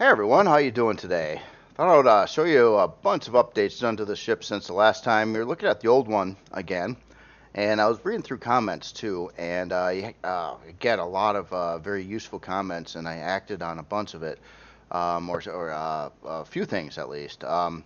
Hey everyone, how you doing today? Thought I'd show you a bunch of updates done to the ship since the last time. We were looking at the old one again, and I was reading through comments too, and get a lot of very useful comments, and I acted on a bunch of it, or a few things at least. To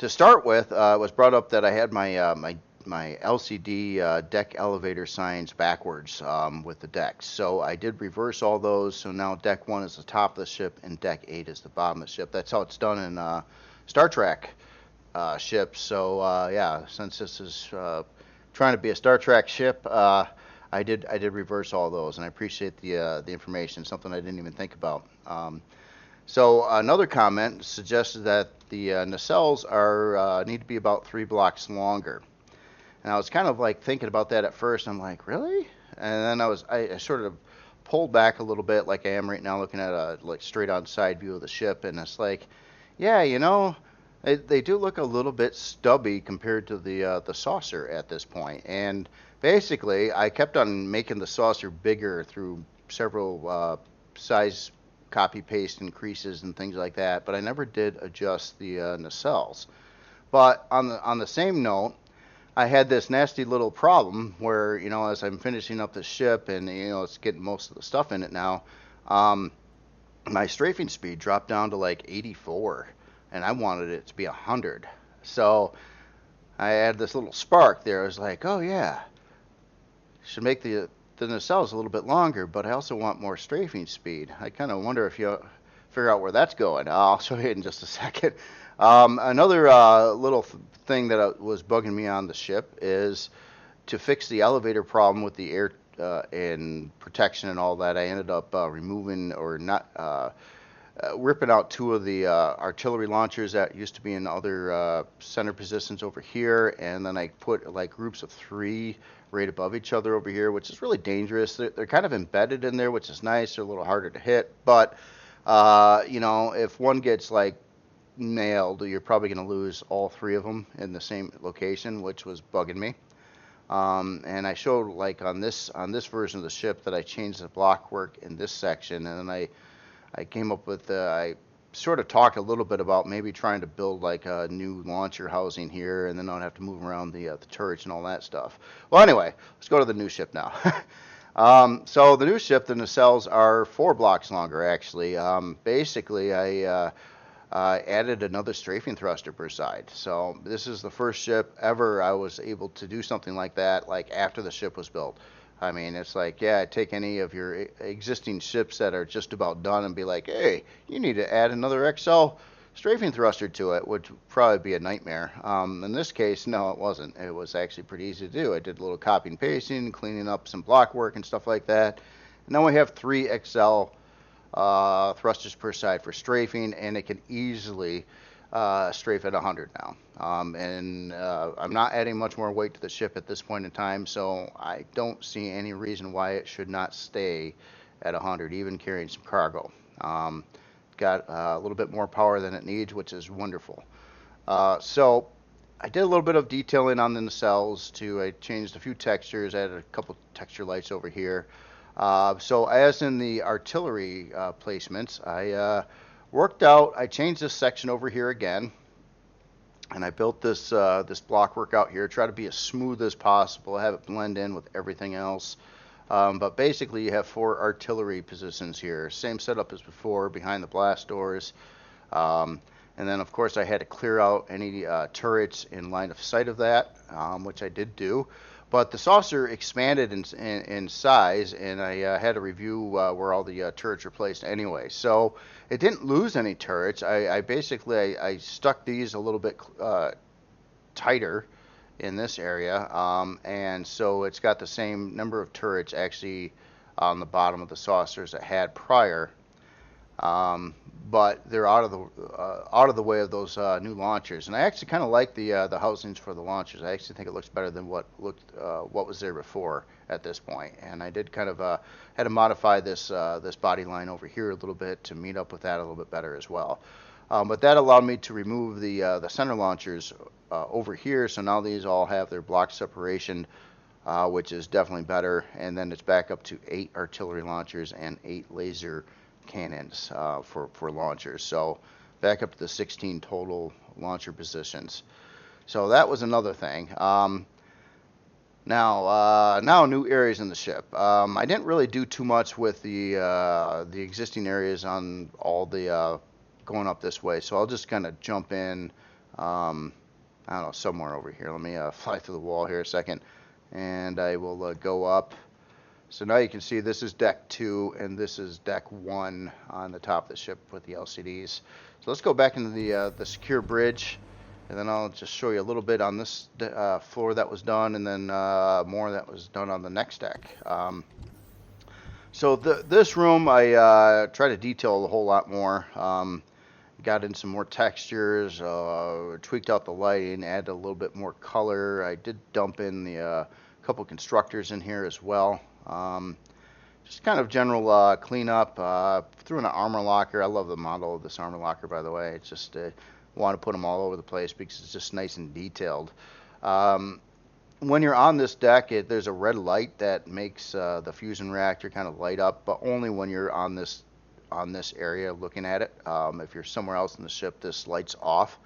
start with, it was brought up that I had my LCD deck elevator signs backwards with the decks. So I did reverse all those. So now deck 1 is the top of the ship and deck 8 is the bottom of the ship. That's how it's done in Star Trek ships. So yeah, since this is trying to be a Star Trek ship, I did reverse all those, and I appreciate the information. Something I didn't even think about. So another comment suggested that the nacelles need to be about 3 blocks longer. And I was kind of like thinking about that at first. I'm like, really? And then I sort of pulled back a little bit, like I am right now, looking at a like straight on side view of the ship, and it's like, yeah, they do look a little bit stubby compared to the saucer at this point. And basically, I kept on making the saucer bigger through several size copy paste increases and things like that, but I never did adjust the nacelles. But on the same note, I had this nasty little problem where, as I'm finishing up the ship and, it's getting most of the stuff in it now, um, my strafing speed dropped down to like 84, and I wanted it to be 100. So I had this little spark there. I was like, oh yeah, should make the nacelles a little bit longer, but I also want more strafing speed. I kind of wonder if you figure out where that's going. I'll show you in just a second. Another little thing that was bugging me on the ship is to fix the elevator problem with the air and protection and all that. I ended up removing or not ripping out 2 of the artillery launchers that used to be in other center positions over here, and then I put like groups of 3 right above each other over here, which is really dangerous. They're kind of embedded in there, which is nice. They're a little harder to hit, but if one gets like nailed, you're probably going to lose all 3 of them in the same location, which was bugging me. And I showed like on this version of the ship that I changed the block work in this section, and then I came up with I sort of talked a little bit about maybe trying to build like a new launcher housing here, and then I'd have to move around the turrets and all that stuff. Well, anyway, let's go to the new ship now. So the new ship, the nacelles are 4 blocks longer actually. Basically, I added another strafing thruster per side. So this is the first ship ever I was able to do something like that, like after the ship was built. I mean, it's like, yeah, take any of your existing ships that are just about done and be like, hey, you need to add another XL strafing thruster to it, which would probably be a nightmare. In this case, no, it wasn't. It was actually pretty easy to do. I did a little copying and pasting, cleaning up some block work and stuff like that. And now we have 3 XL thrusters per side for strafing, and it can easily strafe at 100 now. I'm not adding much more weight to the ship at this point in time, so I don't see any reason why it should not stay at 100, even carrying some cargo. Got a little bit more power than it needs, which is wonderful. So I did a little bit of detailing on the nacelles too. I changed a few textures, added a couple texture lights over here. So as in the artillery placements, I changed this section over here again, and I built this block work out here. Try to be as smooth as possible, have it blend in with everything else. But basically you have 4 artillery positions here. Same setup as before, behind the blast doors. And then of course I had to clear out any turrets in line of sight of that, which I did do. But the saucer expanded in size, and I had to review where all the turrets were placed anyway. So it didn't lose any turrets. I basically stuck these a little bit tighter in this area, and so it's got the same number of turrets actually on the bottom of the saucers it had prior. But they're out of the way of those new launchers, and I actually kind of like the housings for the launchers. I actually think it looks better than what was there before at this point. And I did kind of had to modify this body line over here a little bit to meet up with that a little bit better as well. But that allowed me to remove the center launchers over here, so now these all have their block separation, which is definitely better. And then it's back up to 8 artillery launchers and 8 laser cannons for launchers. So back up to the 16 total launcher positions. So that was another thing. Now new areas in the ship. I didn't really do too much with the existing areas on all the going up this way, so I'll just kind of jump in. I don't know, somewhere over here. Let me fly through the wall here a second, and I will go up. So now you can see this is deck 2 and this is deck 1 on the top of the ship with the LCDs. So let's go back into the secure bridge. And then I'll just show you a little bit on this floor that was done, and then more that was done on the next deck. So this room, I try to detail a whole lot more. Got in some more textures, tweaked out the lighting, added a little bit more color. I did dump in the couple constructors in here as well. Just kind of general cleanup. Threw in an armor locker. I love the model of this armor locker, by the way. It's just want to put them all over the place because it's just nice and detailed. When you're on this deck, there's a red light that makes the fusion reactor kind of light up, but only when you're on this area looking at it. If you're somewhere else in the ship, this light's off.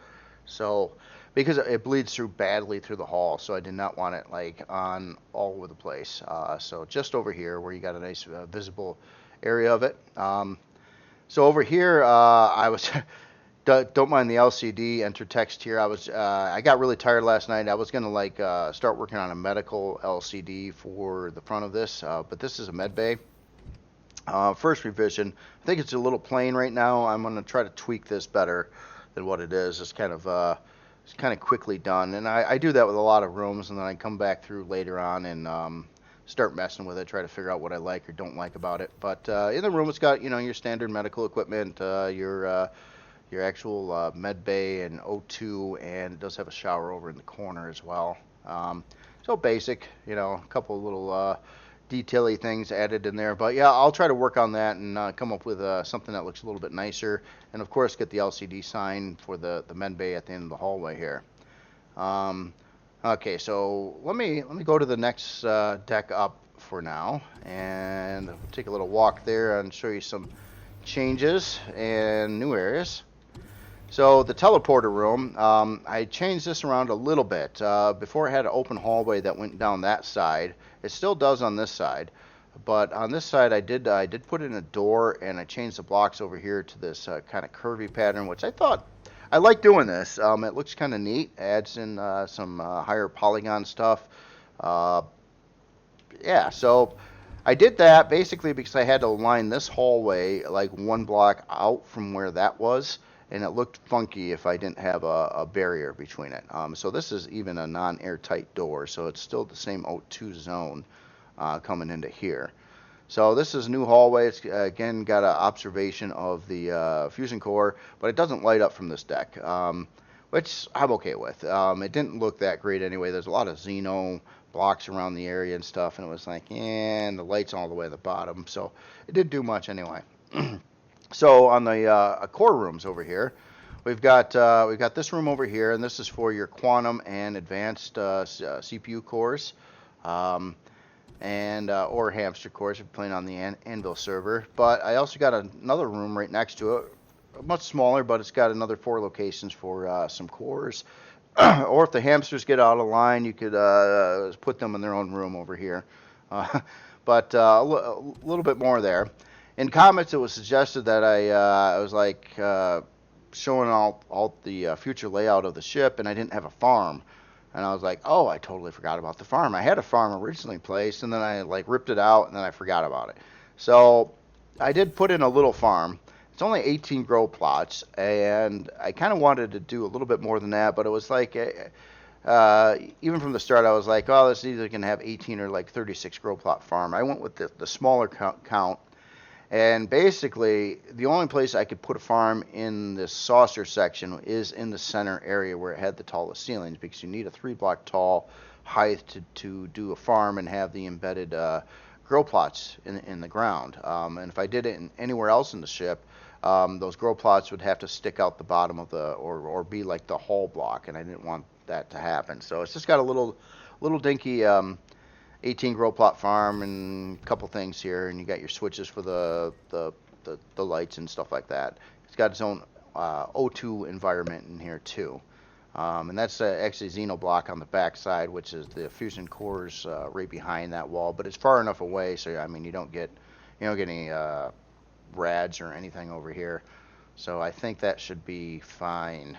So because it bleeds through badly through the hull, so I did not want it like on all over the place. So just over here where you got a nice visible area of it. So over here, I was don't mind the LCD enter text here. I got really tired last night. I was gonna like start working on a medical LCD for the front of this, but this is a med bay. First revision. I think it's a little plain right now. I'm gonna try to tweak this better than what it is. It's kind of quickly done, and I do that with a lot of rooms, and then I come back through later on and start messing with it, try to figure out what I like or don't like about it. But in the room, it's got your standard medical equipment, your actual med bay and O2, and it does have a shower over in the corner as well. So basic, a couple of little detail-y things added in there. But yeah, I'll try to work on that and come up with something that looks a little bit nicer. And of course, get the LCD sign for the med bay at the end of the hallway here. Okay, so let me go to the next deck up for now, and take a little walk there and show you some changes and new areas. So the teleporter room, I changed this around a little bit. Before it had an open hallway that went down that side. It still does on this side, but on this side I did put in a door, and I changed the blocks over here to this kind of curvy pattern, which I like doing this. It looks kind of neat. Adds in some higher polygon stuff. Yeah, so I did that basically because I had to line this hallway like one block out from where that was. And it looked funky if I didn't have a barrier between it. So this is even a non-airtight door, so it's still the same O2 zone coming into here. So this is a new hallway. It's again got an observation of the fusion core, but it doesn't light up from this deck, which I'm okay with. It didn't look that great anyway. There's a lot of Xeno blocks around the area and stuff, and it was like, and the light's all the way at the bottom, so it didn't do much anyway. So on the core rooms over here, we've got this room over here, and this is for your quantum and advanced CPU cores, and or hamster cores if you're playing on the Anvil server. But I also got another room right next to it, much smaller, but it's got another 4 locations for some cores. Or if the hamsters get out of line, you could put them in their own room over here. But a little bit more there. In comments, it was suggested that I was like showing all the future layout of the ship, and I didn't have a farm. And I was like, oh, I totally forgot about the farm. I had a farm originally placed, and then I like ripped it out, and then I forgot about it. So I did put in a little farm. It's only 18 grow plots, and I kind of wanted to do a little bit more than that, but it was like, even from the start, I was like, oh, this is either going to have 18 or like 36 grow plot farm. I went with the smaller count. And basically, the only place I could put a farm in this saucer section is in the center area where it had the tallest ceilings, because you need a 3-block tall height to do a farm and have the embedded grow plots in the ground. And if I did it anywhere else in the ship, those grow plots would have to stick out the bottom of or be like the hull block, and I didn't want that to happen. So it's just got a little dinky 18 grow plot farm and a couple things here, and you got your switches for the the lights and stuff like that. It's got its own O2 environment in here too. And that's actually Xenoblock on the back side, which is the fusion cores right behind that wall. But it's far enough away, so I mean you don't get any rads or anything over here. So I think that should be fine.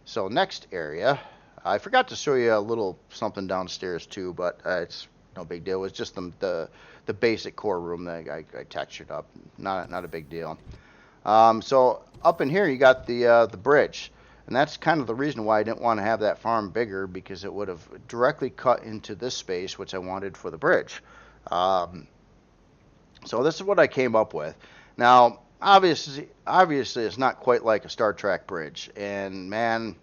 So next area, I forgot to show you a little something downstairs too, but it's no big deal. It's just the basic core room that I textured up. Not a big deal. So up in here you got the bridge, and that's kind of the reason why I didn't want to have that farm bigger, because it would have directly cut into this space which I wanted for the bridge. So this is what I came up with. Now obviously it's not quite like a Star Trek bridge, and man,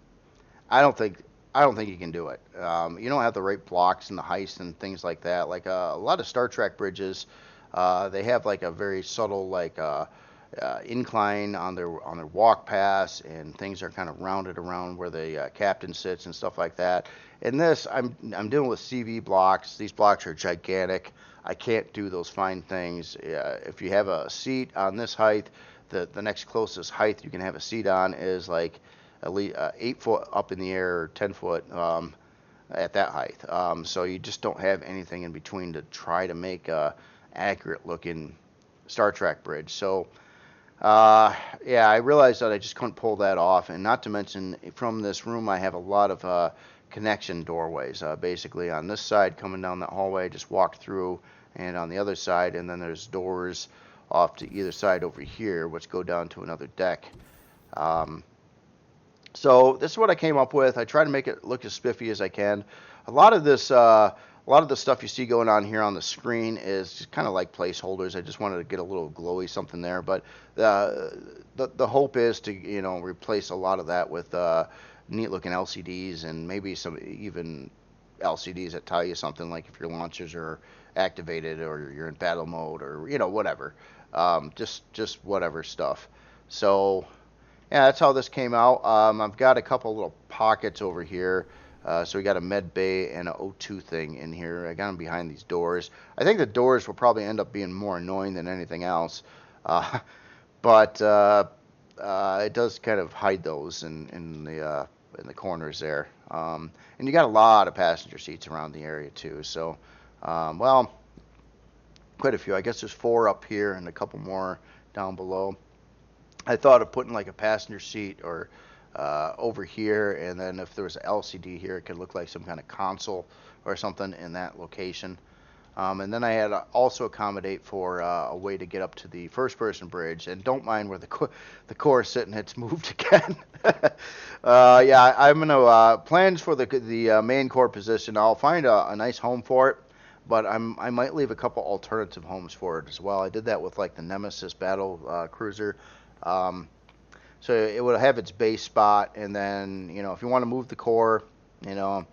I don't think you can do it. You don't have the right blocks and the heights and things like that. Like a lot of Star Trek bridges, they have like a very subtle incline on their walk paths, and things are kind of rounded around where the captain sits and stuff like that. In this, I'm dealing with CV blocks. These blocks are gigantic. I can't do those fine things. If you have a seat on this height, the next closest height you can have a seat on is like at least 8 foot up in the air, or 10 foot at that height. So you just don't have anything in between to try to make a accurate looking Star Trek bridge. So yeah, I realized that I just couldn't pull that off, and not to mention from this room I have a lot of connection doorways. Basically on this side coming down that hallway, I just walked through, and on the other side, and then there's doors off to either side over here which go down to another deck. So this is what I came up with. I try to make it look as spiffy as I can. A lot of the stuff you see going on here on the screen is just kind of like placeholders. I just wanted to get a little glowy something there, but the hope is to replace a lot of that with neat looking LCDs, and maybe some even LCDs that tell you something, like if your launchers are activated or you're in battle mode, or whatever, just whatever stuff. So yeah, that's how this came out. I've got a couple little pockets over here. So we got a med bay and an O2 thing in here. I got them behind these doors. I think the doors will probably end up being more annoying than anything else. But it does kind of hide those in the corners there. And you got a lot of passenger seats around the area too. So, well, quite a few. I guess there's 4 up here and a couple more down below. I thought of putting like a passenger seat or over here, and then if there was an LCD here, it could look like some kind of console or something in that location. And then I had to also accommodate for a way to get up to the first-person bridge. And don't mind where the core is sitting; it's moved again. Yeah, I'm gonna plans for the main core position. I'll find a nice home for it, but I might leave a couple alternative homes for it as well. I did that with like the Nemesis battle cruiser. So it would have its base spot, and then if you want to move the core, you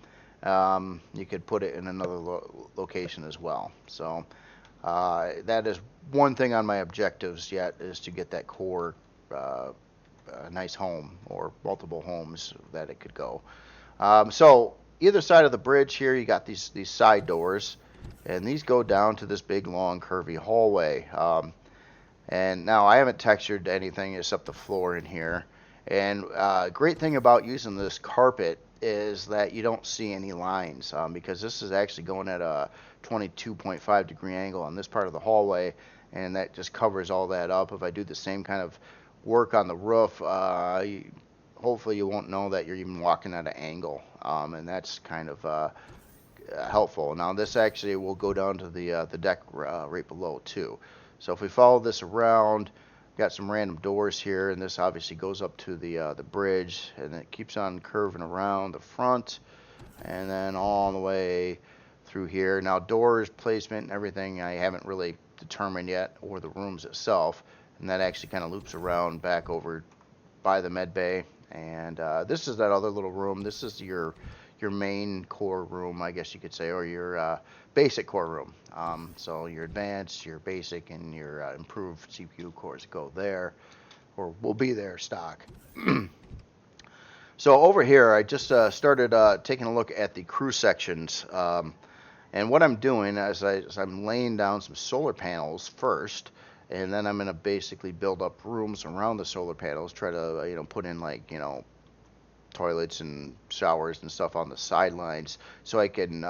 could put it in another location as well. So that is one thing on my objectives yet, is to get that core a nice home, or multiple homes that it could go. So either side of the bridge here, you got these side doors, and these go down to this big long curvy hallway. And now I haven't textured anything except the floor in here. And great thing about using this carpet is that you don't see any lines, because this is actually going at a 22.5 degree angle on this part of the hallway, and that just covers all that up. If I do the same kind of work on the roof, hopefully you won't know that you're even walking at an angle, and that's kind of helpful. Now this actually will go down to the deck right below too. So if we follow this around, got some random doors here, and this obviously goes up to the bridge, and it keeps on curving around the front, and then all the way through here. Now doors placement and everything I haven't really determined yet, or the rooms itself, and that actually kind of loops around back over by the med bay. And this is that other little room. This is your main core room, I guess you could say, or your basic core room. So your advanced, your basic, and your improved CPU cores go there, or will be there stock. So over here, I just started taking a look at the crew sections. And what I'm doing is I'm laying down some solar panels first, and then I'm going to basically build up rooms around the solar panels, try to put in like toilets and showers and stuff on the sidelines, so I can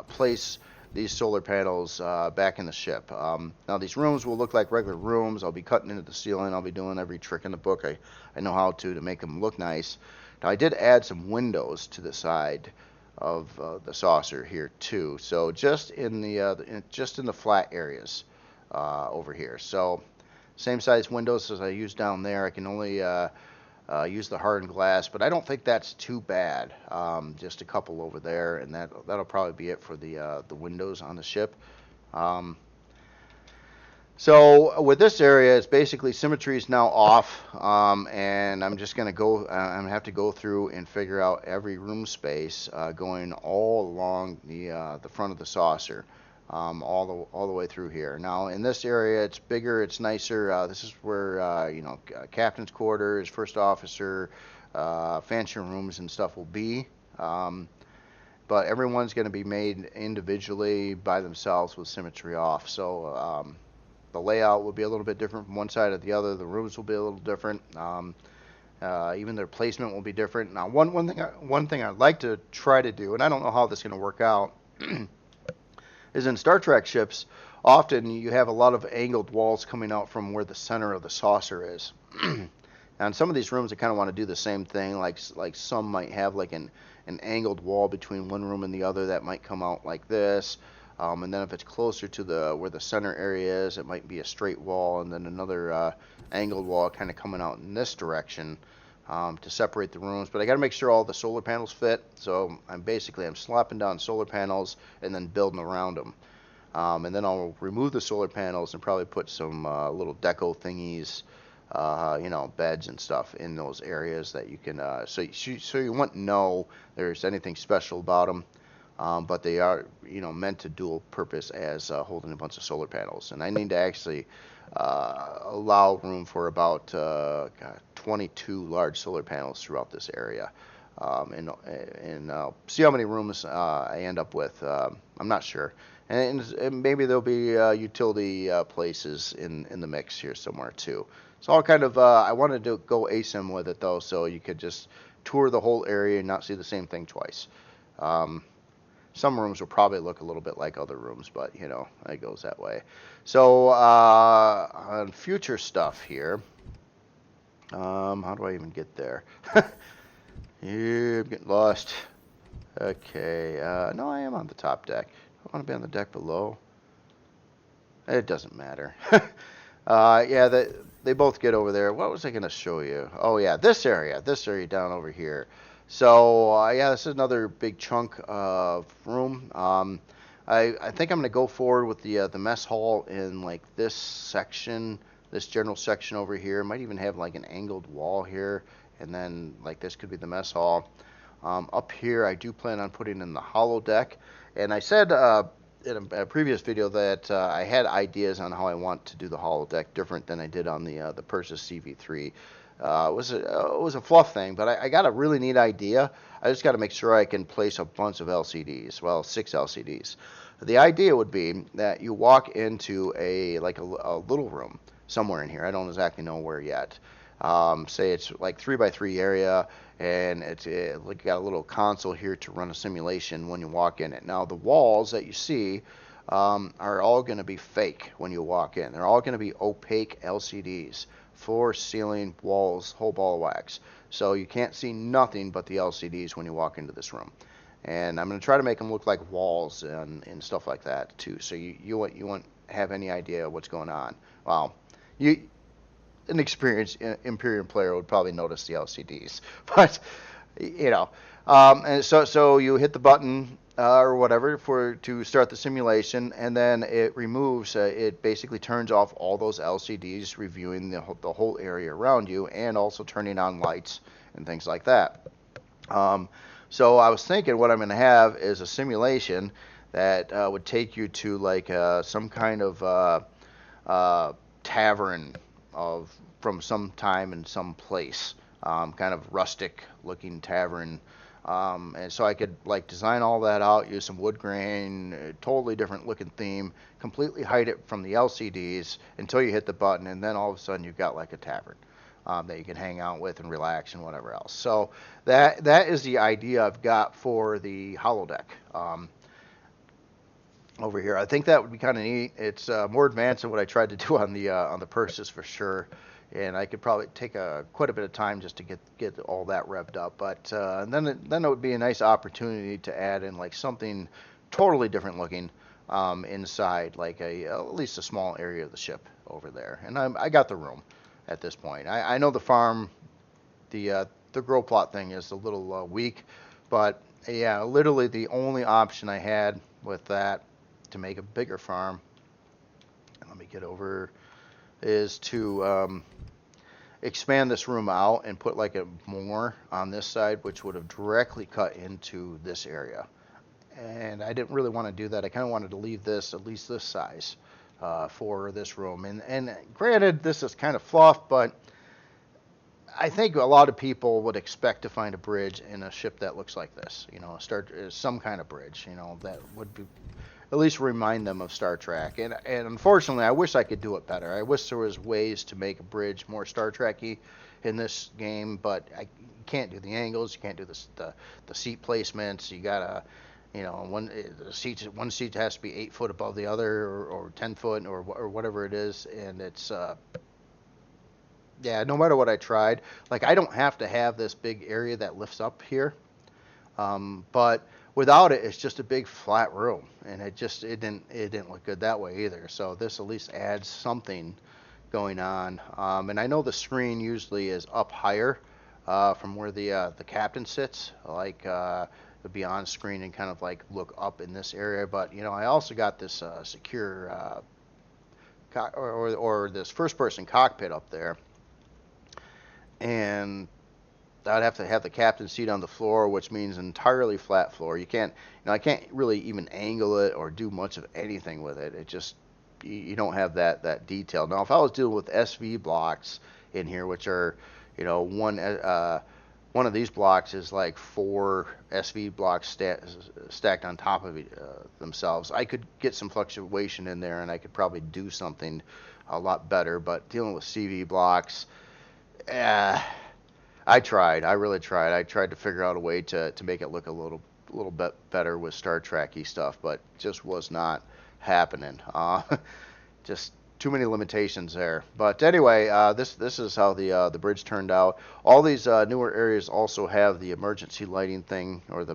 place these solar panels back in the ship. Now these rooms will look like regular rooms. I'll be cutting into the ceiling. I'll be doing every trick in the book I know how to make them look nice. Now I did add some windows to the side of the saucer here too. So just in the flat areas over here. So same size windows as I used down there. I can only use the hardened glass, but I don't think that's too bad. Just a couple over there, and that'll probably be it for the windows on the ship. So with this area, it's basically symmetry is now off, and I'm just gonna go. I'm gonna have to go through and figure out every room space going all along the front of the saucer, all the way through here. Now in this area, it's bigger, it's nicer. This is where captain's quarters, first officer, fancy rooms and stuff will be. But everyone's going to be made individually by themselves with symmetry off. So the layout will be a little bit different from one side to the other. The rooms will be a little different. Even their placement will be different. Now, one thing I'd like to try to do, and I don't know how this is going to work out, is in Star Trek ships, often you have a lot of angled walls coming out from where the center of the saucer is. And some of these rooms, I kind of want to do the same thing. Like some might have like an angled wall between one room and the other that might come out like this. And then if it's closer to where the center area is, it might be a straight wall, and then another angled wall kind of coming out in this direction to separate the rooms. But I got to make sure all the solar panels fit. So I'm slapping down solar panels and then building around them. And then I'll remove the solar panels and probably put some little deco thingies, beds and stuff in those areas that you can, so you wouldn't know there's anything special about them. But they are, meant to dual purpose as holding a bunch of solar panels. And I need to actually allow room for about 22 large solar panels throughout this area. And see how many rooms I end up with. I'm not sure. And maybe there'll be utility places in the mix here somewhere too. So I'll kind of, I wanted to go ASIM with it though, so you could just tour the whole area and not see the same thing twice. Some rooms will probably look a little bit like other rooms, but it goes that way. So on future stuff here, how do I even get there? I'm getting lost. Okay, no, I am on the top deck. I want to be on the deck below. It doesn't matter. Yeah, they both get over there. What was I going to show you? Oh yeah, this area down over here. So yeah, this is another big chunk of room. I think I'm going to go forward with the mess hall in like this section, this general section over here. Might even have like an angled wall here, and then like this could be the mess hall. Up here, I do plan on putting in the hollow deck, and I said in a previous video that I had ideas on how I want to do the hollow deck different than I did on the Persis CV3. It was a fluff thing, but I got a really neat idea. I just got to make sure I can place a bunch of LCDs, well, 6 LCDs. The idea would be that you walk into a little room somewhere in here. I don't exactly know where yet. Say it's like 3x3 area, and it's like got a little console here to run a simulation when you walk in it. Now the walls that you see are all going to be fake when you walk in. They're all going to be opaque LCDs. Floor, ceiling, walls, whole ball of wax. So you can't see nothing but the LCDs when you walk into this room. And I'm going to try to make them look like walls and stuff like that too. So you won't have any idea what's going on. Well, an experienced Empyrion player would probably notice the LCDs, but and so you hit the button or whatever to start the simulation, and then it removes. It basically turns off all those LCDs, reviewing the whole area around you, and also turning on lights and things like that. So I was thinking what I'm going to have is a simulation that would take you to like some kind of tavern from some time and some place, kind of rustic looking tavern And so I could like design all that out, use some wood grain, totally different looking theme, completely hide it from the LCDs until you hit the button, and then all of a sudden you've got like a tavern that you can hang out with and relax and whatever else. So that is the idea I've got for the holodeck. Over here, I think that would be kind of neat. It's more advanced than what I tried to do on the purses for sure, and I could probably take quite a bit of time just to get all that revved up. But then it would be a nice opportunity to add in like something totally different looking inside, like at least a small area of the ship over there. And I got the room at this point. I know the farm, the grow plot thing is a little weak, but yeah, literally the only option I had with that to make a bigger farm, let me get over, is to expand this room out and put like a more on this side, which would have directly cut into this area. And I didn't really want to do that. I kind of wanted to leave this at least this size for this room. And granted, this is kind of fluff, but I think a lot of people would expect to find a bridge in a ship that looks like this. You know, some kind of bridge. You know, that would be at least remind them of Star Trek. And unfortunately, I wish I could do it better. I wish there was ways to make a bridge more Star Trek-y in this game, but you can't do the angles, you can't do the seat placements. You gotta, you know, one seat has to be 8 foot above the other, or 10 foot, or whatever it is, and it's yeah. No matter what I tried, like I don't have to have this big area that lifts up here, but without it, it's just a big flat room, and it didn't look good that way either. So this at least adds something going on. And I know the screen usually is up higher from where the captain sits, like the beyond screen, and kind of like look up in this area. But you know, I also got this secure or this first-person cockpit up there, and I'd have to have the captain's seat on the floor, which means entirely flat floor. You can't, I can't really even angle it or do much of anything with it. It just, you don't have that detail. Now, if I was dealing with SV blocks in here, which are, you know, one of these blocks is like 4 SV blocks stacked on top of themselves, I could get some fluctuation in there, and I could probably do something a lot better. But dealing with CV blocks, I really tried. I tried to figure out a way to make it look a little bit better with Star Trek-y stuff, but just was not happening. Just too many limitations there. But anyway, this is how the bridge turned out. All these newer areas also have the emergency lighting thing, or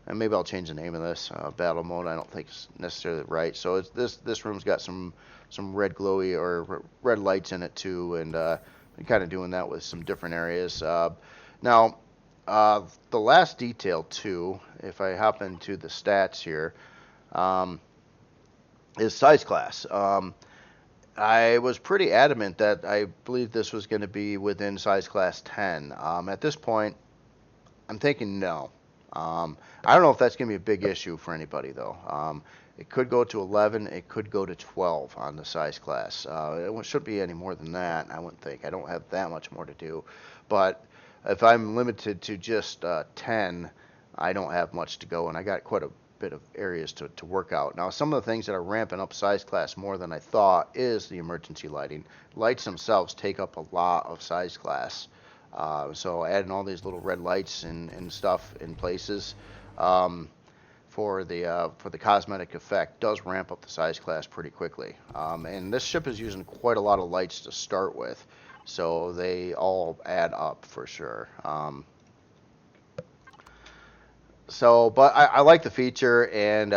and maybe I'll change the name of this battle mode. I don't think it's necessarily right. So this room's got some red glowy or red lights in it too, and kind of doing that with some different areas. Now, the last detail too, if I hop into the stats here, is size class. I was pretty adamant that I believe this was going to be within size class 10. At this point, I'm thinking no. I don't know if that's going to be a big issue for anybody though. It could go to 11. It could go to 12 on the size class. It shouldn't be any more than that, I wouldn't think. I don't have that much more to do. But if I'm limited to just 10, I don't have much to go, and I got quite a bit of areas to work out. Now, some of the things that are ramping up size class more than I thought is the emergency lighting. Lights themselves take up a lot of size class. So adding all these little red lights and stuff in places, for the cosmetic effect does ramp up the size class pretty quickly. And this ship is using quite a lot of lights to start with, so they all add up for sure. But I like the feature, and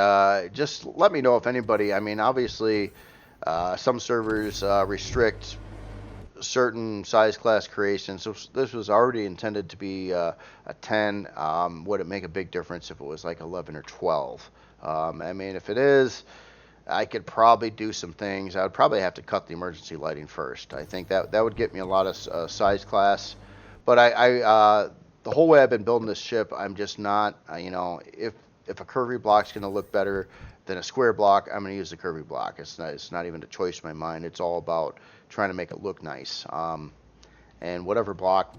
just let me know if anybody, I mean, obviously some servers restrict certain size class creations. So this was already intended to be a 10. Would it make a big difference if it was like 11 or 12? I mean, if it is, I could probably do some things. I would probably have to cut the emergency lighting first. I think that would get me a lot of size class. But the whole way I've been building this ship, I'm just not, you know, if a curvy block's going to look better than a square block, I'm going to use the curvy block. It's not even a choice in my mind. It's all about trying to make it look nice. And whatever block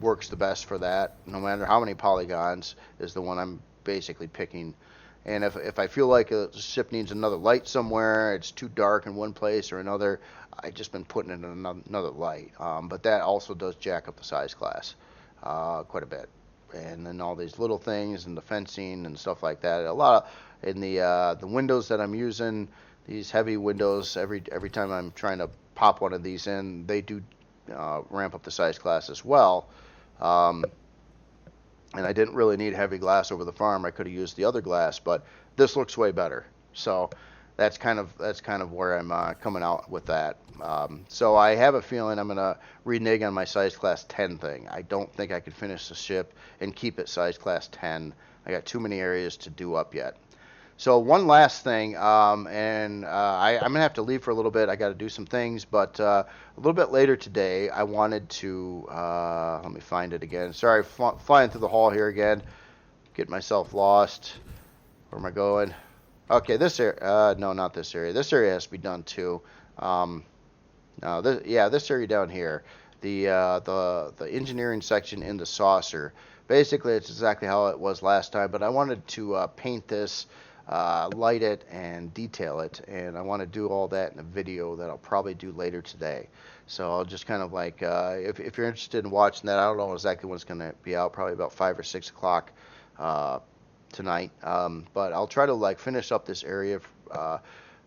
works the best for that. No matter how many polygons is the one I'm basically picking. And if I feel like a ship needs another light somewhere, it's too dark in one place or another, I've just been putting it in another light. But that also does jack up the size class quite a bit. And then all these little things and the fencing and stuff like that. A lot of in the windows that I'm using, these heavy windows. Every time I'm trying to pop one of these in, they do ramp up the size class as well. Um, and I didn't really need heavy glass over the farm. I could have used the other glass, but this looks way better. So that's kind of where I'm coming out with that. So I have a feeling I'm gonna renege on my size class 10 thing. I don't think I could finish the ship and keep it size class 10. I got too many areas to do up yet. So one last thing, and I'm gonna have to leave for a little bit. I got to do some things, but a little bit later today, I wanted to let me find it again. Sorry, flying through the hall here again, get myself lost. Where am I going? Okay, this area. No, not this area. This area has to be done too. No, this area down here, the engineering section in the saucer. Basically, it's exactly how it was last time, but I wanted to paint this, light it, and detail it, and I want to do all that in a video that I'll probably do later today. So I'll just kind of like, if you're interested in watching that, I don't know exactly when it's going to be out, probably about 5 or 6 o'clock tonight. But I'll try to like finish up this area,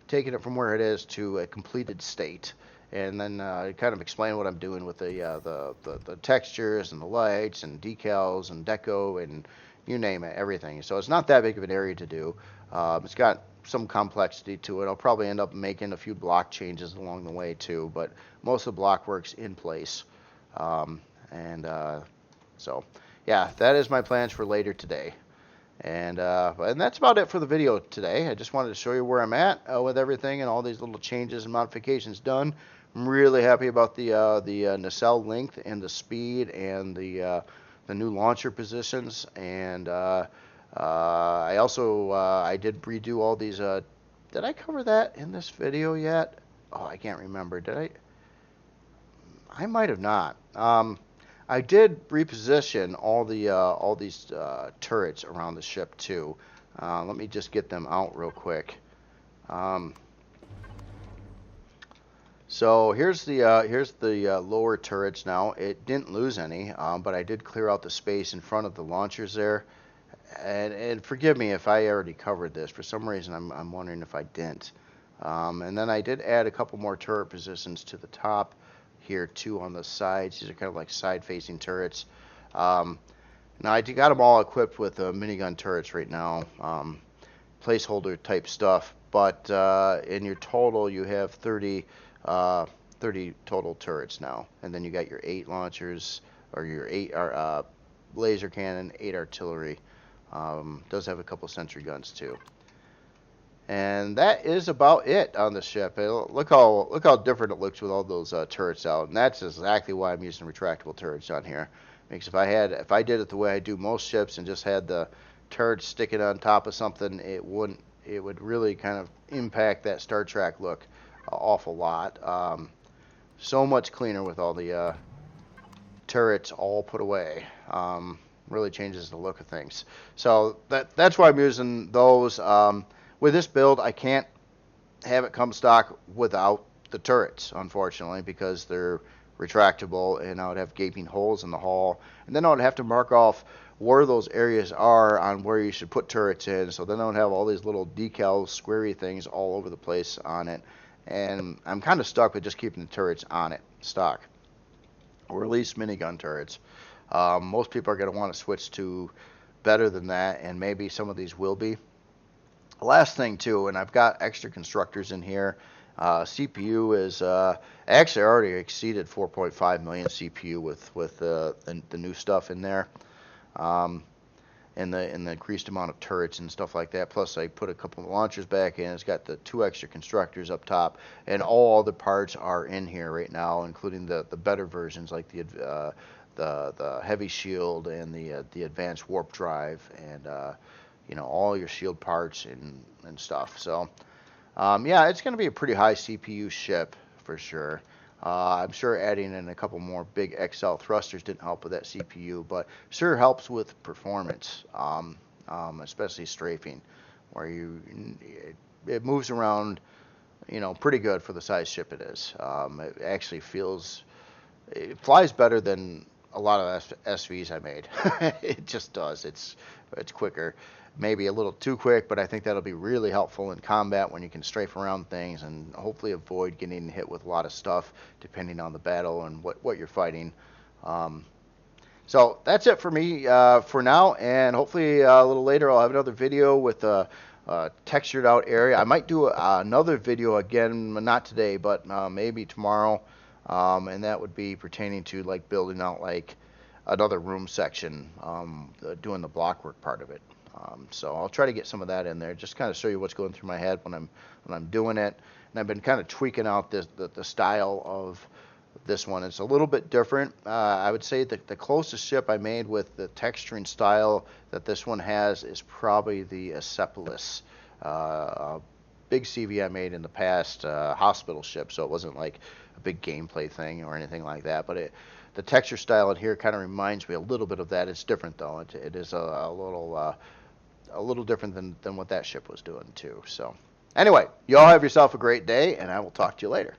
taking it from where it is to a completed state, and then kind of explain what I'm doing with the textures and the lights and decals and deco and you name it, everything. So it's not that big of an area to do. It's got some complexity to it. I'll probably end up making a few block changes along the way too, but most of the block work's in place. And so, yeah, that is my plans for later today. And that's about it for the video today. I just wanted to show you where I'm at with everything and all these little changes and modifications done. I'm really happy about the nacelle length and the speed and the new launcher positions. And I also I did redo all these. Did I cover that in this video yet? Oh, I can't remember. Did I? I might have not. I did reposition all these turrets around the ship too. Let me just get them out real quick. So here's the lower turrets now. It didn't lose any, but I did clear out the space in front of the launchers there. And forgive me if I already covered this. For some reason, I'm wondering if I didn't. And then I did add a couple more turret positions to the top here too on the sides. These are kind of like side-facing turrets. Now I got them all equipped with minigun turrets right now, placeholder type stuff. But in your total, you have 30 total turrets now, and then you got your 8 launchers or your 8 laser cannon, 8 artillery. Does have a couple sentry guns too. And that is about it on the ship. Look how different it looks with all those turrets out, and that's exactly why I'm using retractable turrets on here. Because if I did it the way I do most ships and just had the turrets sticking on top of something, it would really kind of impact that Star Trek look an awful lot. So much cleaner with all the turrets all put away. Really changes the look of things. So that's why I'm using those. With this build, I can't have it come stock without the turrets, unfortunately, because they're retractable, and I would have gaping holes in the hull. And then I would have to mark off where those areas are on where you should put turrets in, so then I don't have all these little decals, squarey things all over the place on it. And I'm kind of stuck with just keeping the turrets on it, stock, or at least minigun turrets. Most people are going to want to switch to better than that, and maybe some of these will be. Last thing too, and I've got extra constructors in here. CPU is actually already exceeded 4.5 million CPU with the new stuff in there, and the increased amount of turrets and stuff like that. Plus, I put a couple of launchers back in. It's got the 2 extra constructors up top, and all the parts are in here right now, including the better versions like the heavy shield and the advanced warp drive and all your shield parts and stuff. So yeah, it's going to be a pretty high CPU ship for sure. I'm sure adding in a couple more big XL thrusters didn't help with that CPU, but sure helps with performance, especially strafing, where it moves around, pretty good for the size ship it is. It actually it flies better than a lot of SVs I made. It just does. It's quicker, maybe a little too quick, but I think that'll be really helpful in combat when you can strafe around things and hopefully avoid getting hit with a lot of stuff depending on the battle and what you're fighting. Um, so that's it for me for now, and hopefully a little later I'll have another video with a textured out area. I might do another video again, not today, but maybe tomorrow, and that would be pertaining to like building out like another room section, doing the blockwork part of it. So I'll try to get some of that in there, just kind of show you what's going through my head when I'm doing it. And I've been kind of tweaking out the style of this one. It's a little bit different. I would say that the closest ship I made with the texturing style that this one has is probably the Acepolis, a big CV I made in the past, hospital ship. So it wasn't like a big gameplay thing or anything like that. But the texture style in here kind of reminds me a little bit of that. It's different though. It is a little different than what that ship was doing too. So anyway, you all have yourself a great day, and I will talk to you later.